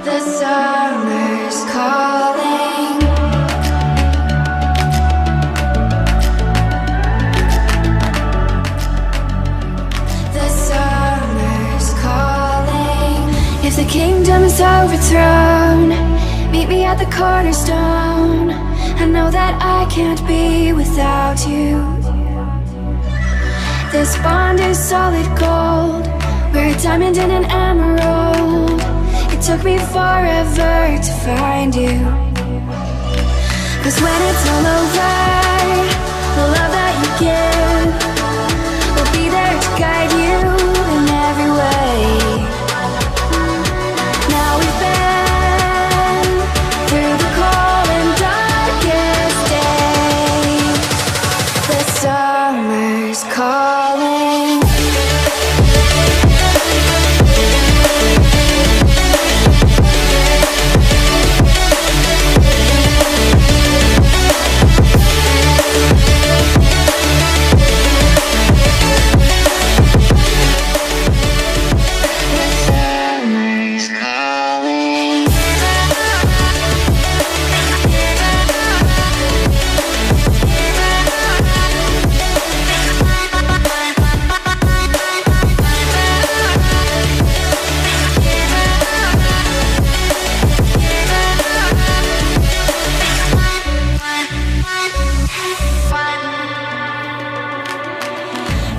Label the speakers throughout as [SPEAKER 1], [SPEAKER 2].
[SPEAKER 1] The summer's calling. The summer's calling. If the kingdom is overthrown, meet me at the cornerstone. I know that I can't be without you. This bond is solid gold. We're a diamond and an emerald. It took me forever to find you. 'Cause when it's all over, the love that you give will be there to guide you in every way. Now we've been through the cold and darkest days. The summer's calling.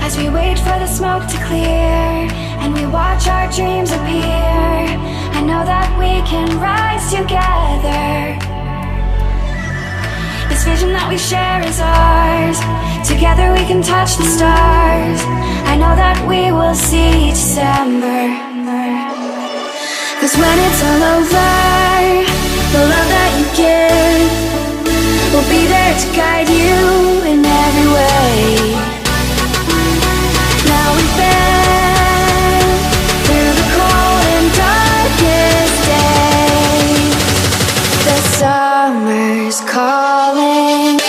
[SPEAKER 1] As we wait for the smoke to clear and we watch our dreams appear, I know that we can rise together. This vision that we share is ours. Together we can touch the stars. I know that we will see December. 'Cause when it's all over, the love that you give will be there to guide you in every way. Now we've been through the cold and darkest days. The summer's calling.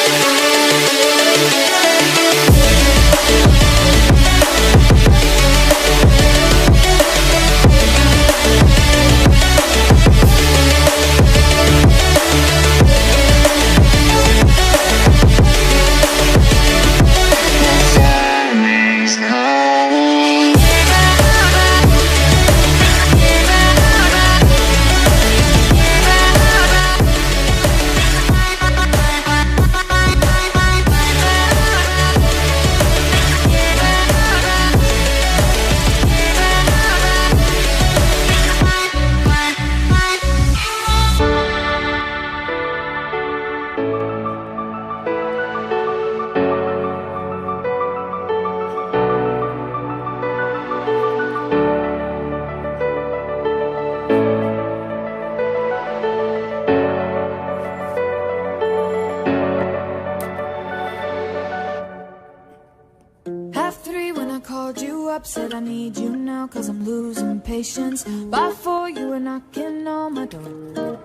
[SPEAKER 2] Said I need you now 'cause I'm losing patience. By 4 you were knocking on my door.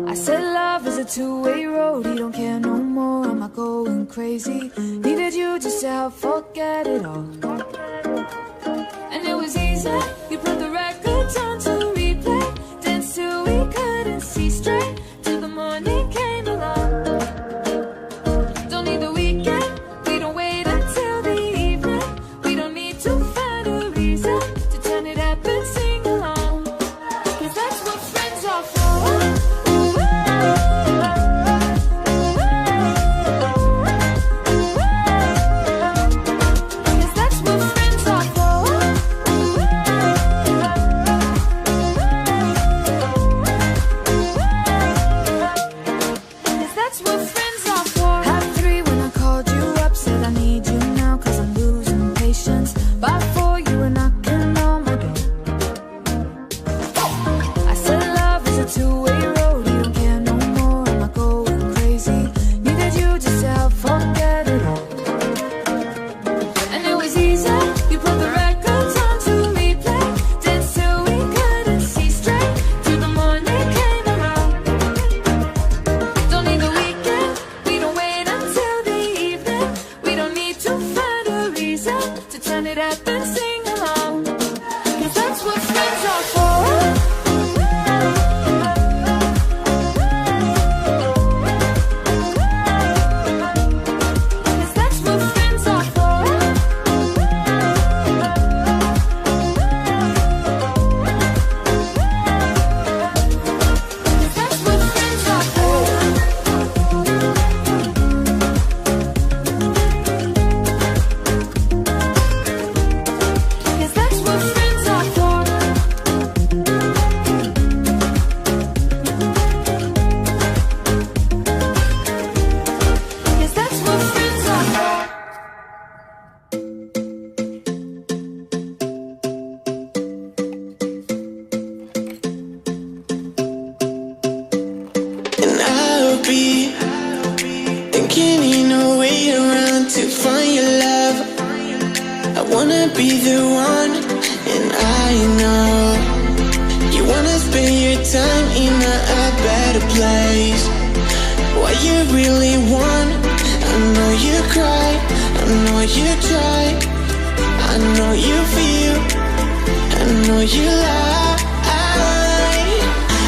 [SPEAKER 2] I said love is a two-way road. You don't care no more, am I going crazy? Needed you just to help forget it all. And it was easy, you put the records on to replay. Danced till we couldn't see straight, till the morning came along. Don't need the weekend, we don't wait until the evening. We don't need to find a reason to turn it up and sing along. 'Cause that's what friends are for. Cause that's what friends are for.
[SPEAKER 3] place what you really want. I know you cry, I know you try, I know you feel, I know you lie.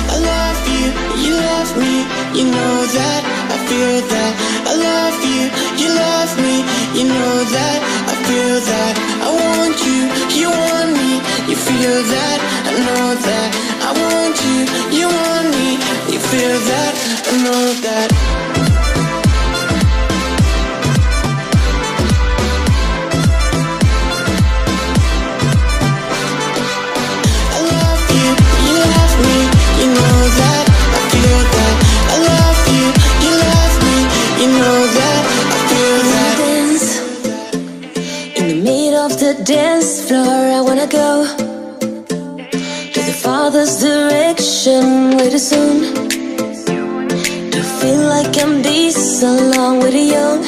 [SPEAKER 3] I love you, you love me, you know that, I feel that. I love you, you love me, you know that, I feel that. I want you, you want me, you feel that, I know that. I want you, you want me, you feel that, I know that. I love you, you love me, you know that, I feel that. I love you, you love me, you know that, I feel that.
[SPEAKER 4] Dance in the middle of the dance floor, I wanna go to the farthest direction with the sun. To feel like I'm this along with the young.